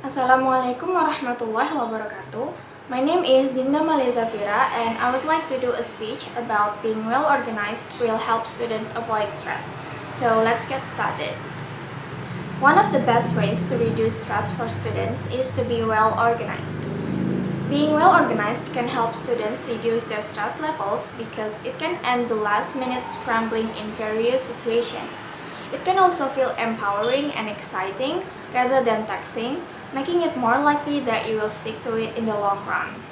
Assalamualaikum warahmatullahi wabarakatuh. My name is Dinda Amalia Zafira and I would like to do a speech about being well organized will help students avoid stress. So let's get started. One of the best ways to reduce stress for students is to be well organized. Being well organized can help students reduce their stress levels because it can end the last minute scrambling in various situations. It can also feel empowering and exciting rather than taxing, making it more likely that you will stick to it in the long run.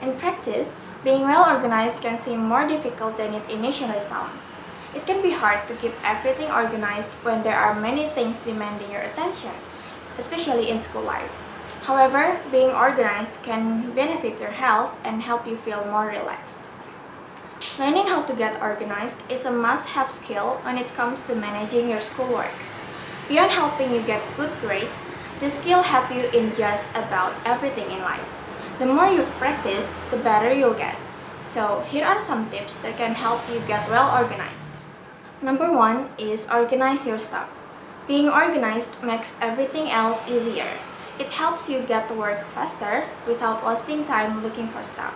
In practice, being well organized can seem more difficult than it initially sounds. It can be hard to keep everything organized when there are many things demanding your attention, especially in school life. However, being organized can benefit your health and help you feel more relaxed. Learning how to get organized is a must-have skill when it comes to managing your schoolwork. Beyond helping you get good grades, this skill helps you in just about everything in life. The more you practice, the better you'll get. So here are some tips that can help you get well organized. Number 1 is organize your stuff. Being organized makes everything else easier. It helps you get to work faster without wasting time looking for stuff.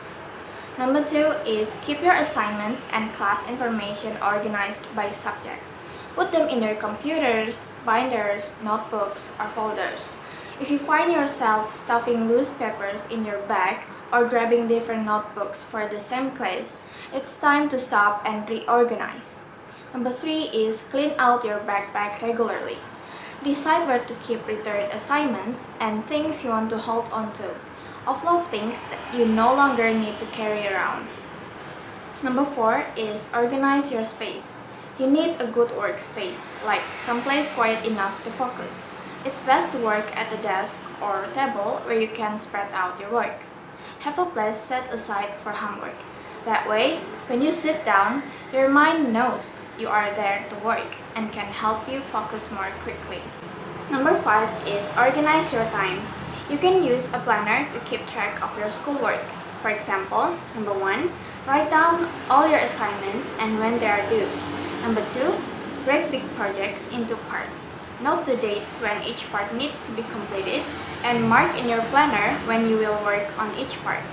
Number 2 is keep your assignments and class information organized by subject. Put them in your computers, binders, notebooks, or folders. If you find yourself stuffing loose papers in your bag or grabbing different notebooks for the same class, it's time to stop and reorganize. Number 3 is clean out your backpack regularly. Decide where to keep returned assignments and things you want to hold on to. Offload things that you no longer need to carry around. Number 4 is organize your space. You need a good workspace, like someplace quiet enough to focus. It's best to work at a desk or table where you can spread out your work. Have a place set aside for homework. That way, when you sit down, your mind knows you are there to work and can help you focus more quickly. Number 5 is organize your time. You can use a planner to keep track of your schoolwork. For example, number 1, write down all your assignments and when they are due. Number 2, break big projects into parts. Note the dates when each part needs to be completed and mark in your planner when you will work on each part.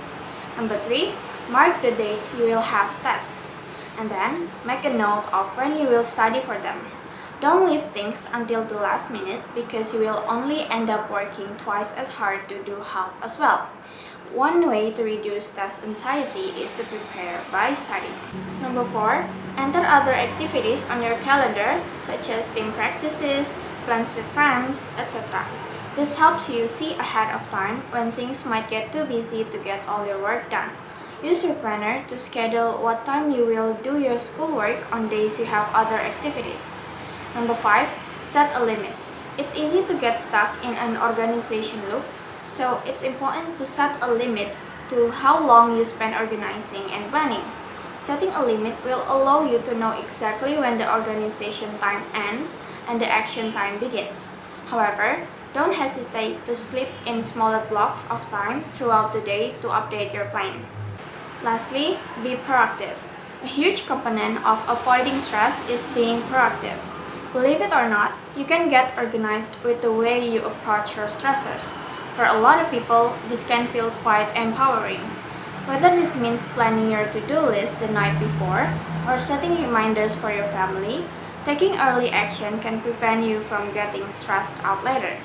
Number 3, mark the dates you will have tests and then make a note of when you will study for them. Don't leave things until the last minute because you will only end up working twice as hard to do half as well. One way to reduce test anxiety is to prepare by studying. Number 4, enter other activities on your calendar such as team practices, plans with friends, etc. This helps you see ahead of time when things might get too busy to get all your work done. Use your planner to schedule what time you will do your schoolwork on days you have other activities. Number 5, set a limit. It's easy to get stuck in an organization loop, so it's important to set a limit to how long you spend organizing and planning. Setting a limit will allow you to know exactly when the organization time ends and the action time begins. However, don't hesitate to slip in smaller blocks of time throughout the day to update your plan. Lastly, be proactive. A huge component of avoiding stress is being proactive. Believe it or not, you can get organized with the way you approach your stressors. For a lot of people, this can feel quite empowering. Whether this means planning your to-do list the night before or setting reminders for your family, taking early action can prevent you from getting stressed out later.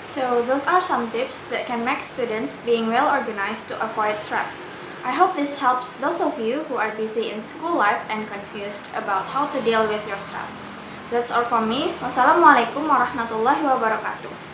So those are some tips that can make students being well organized to avoid stress. I hope this helps those of you who are busy in school life and confused about how to deal with your stress. That's all from me. Wassalamualaikum warahmatullahi wabarakatuh.